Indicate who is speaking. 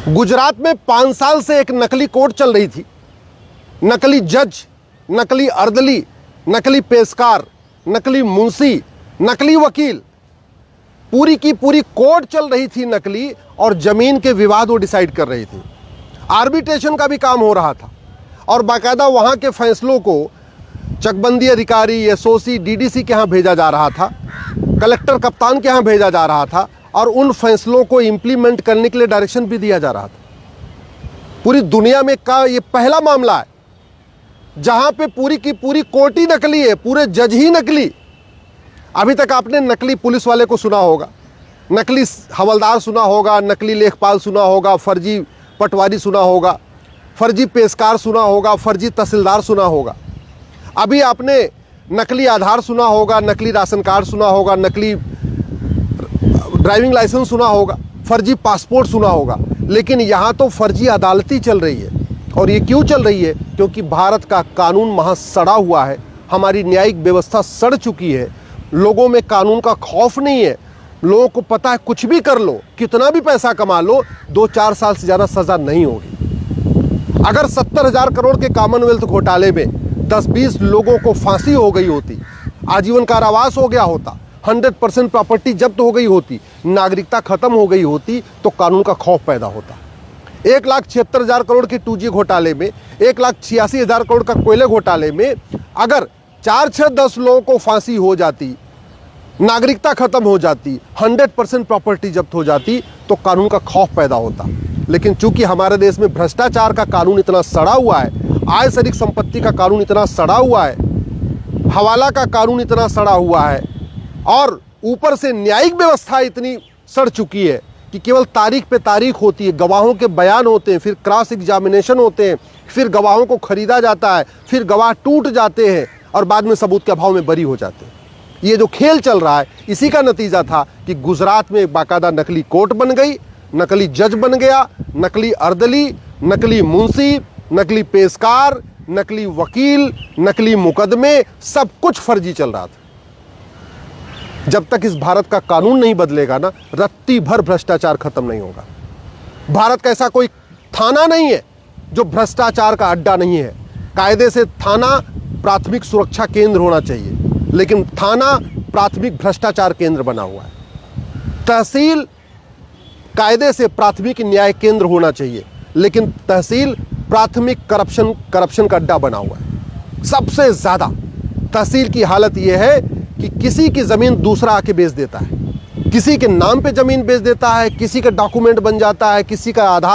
Speaker 1: गुजरात में 5 साल से एक नकली कोर्ट चल रही थी। नकली जज, नकली अर्दली, नकली पेशकार, नकली मुंशी, नकली वकील, पूरी की पूरी कोर्ट चल रही थी नकली, और जमीन के विवाद वो डिसाइड कर रही थी। आर्बिट्रेशन का भी काम हो रहा था और बाकायदा वहां के फैसलों को चकबंदी अधिकारी, एसओसी, डीडीसी के यहाँ भेजा जा रहा था, कलेक्टर कप्तान के यहाँ भेजा जा रहा था, और उन फैसलों को इंप्लीमेंट करने के लिए डायरेक्शन भी दिया जा रहा था। पूरी दुनिया में का ये पहला मामला है जहां पे पूरी की पूरी कोर्ट ही नकली है, पूरे जज ही नकली। अभी तक आपने नकली पुलिस वाले को सुना होगा, नकली हवलदार सुना होगा, नकली लेखपाल सुना होगा, फर्जी पटवारी सुना होगा, फर्जी पेशकार सुना होगा, फर्जी तहसीलदार सुना होगा। अभी आपने नकली आधार सुना होगा, नकली राशन कार्ड सुना होगा, नकली ड्राइविंग लाइसेंस सुना होगा, फर्जी पासपोर्ट सुना होगा। लेकिन यहाँ तो फर्जी अदालती चल रही है। और ये क्यों चल रही है? क्योंकि भारत का कानून वहाँ सड़ा हुआ है, हमारी न्यायिक व्यवस्था सड़ चुकी है, लोगों में कानून का खौफ नहीं है। लोगों को पता है कुछ भी कर लो, कितना भी पैसा कमा लो, 2-4 साल से ज़्यादा सज़ा नहीं होगी। अगर 70,000 करोड़ के कॉमनवेल्थ घोटाले में 10-20 लोगों को फांसी हो गई होती, आजीवन कारावास हो गया होता, 100% प्रॉपर्टी जब्त हो गई होती, नागरिकता खत्म हो गई होती, तो कानून का खौफ पैदा होता। 1,76,000 करोड़ के 2G घोटाले में, 1,86,000 करोड़ का कोयले घोटाले में अगर 4-6-10 लोगों को फांसी हो जाती, नागरिकता खत्म हो जाती, 100% प्रॉपर्टी जब्त हो जाती, तो कानून का खौफ पैदा होता। लेकिन चूंकि हमारे देश में भ्रष्टाचार का कानून इतना सड़ा हुआ है, आय से अधिक संपत्ति का कानून इतना सड़ा हुआ है, हवाला का कानून इतना सड़ा हुआ है, और ऊपर से न्यायिक व्यवस्था इतनी सड़ चुकी है कि केवल तारीख पे तारीख होती है, गवाहों के बयान होते हैं, फिर क्रॉस एग्जामिनेशन होते हैं, फिर गवाहों को खरीदा जाता है, फिर गवाह टूट जाते हैं और बाद में सबूत के अभाव में बरी हो जाते हैं। ये जो खेल चल रहा है, इसी का नतीजा था कि गुजरात में बाकायदा नकली कोर्ट बन गई, नकली जज बन गया, नकली अर्दली, नकली मुंशी, नकली पेशकार, नकली वकील, नकली मुकदमे, सब कुछ फर्जी चल रहा था। जब तक इस भारत का कानून नहीं बदलेगा ना, रत्ती भर भ्रष्टाचार खत्म नहीं होगा। भारत का ऐसा कोई थाना नहीं है जो भ्रष्टाचार का अड्डा नहीं है। कायदे से थाना प्राथमिक सुरक्षा केंद्र होना चाहिए, लेकिन थाना प्राथमिक भ्रष्टाचार केंद्र बना हुआ है। तहसील कायदे से प्राथमिक न्याय केंद्र होना चाहिए, लेकिन तहसील प्राथमिक करप्शन का अड्डा बना हुआ है। सबसे ज्यादा तहसील की हालत यह है कि किसी की जमीन दूसरा आके बेच देता है, किसी के नाम पे जमीन बेच देता है, किसी का डॉक्यूमेंट बन जाता है, किसी का आधार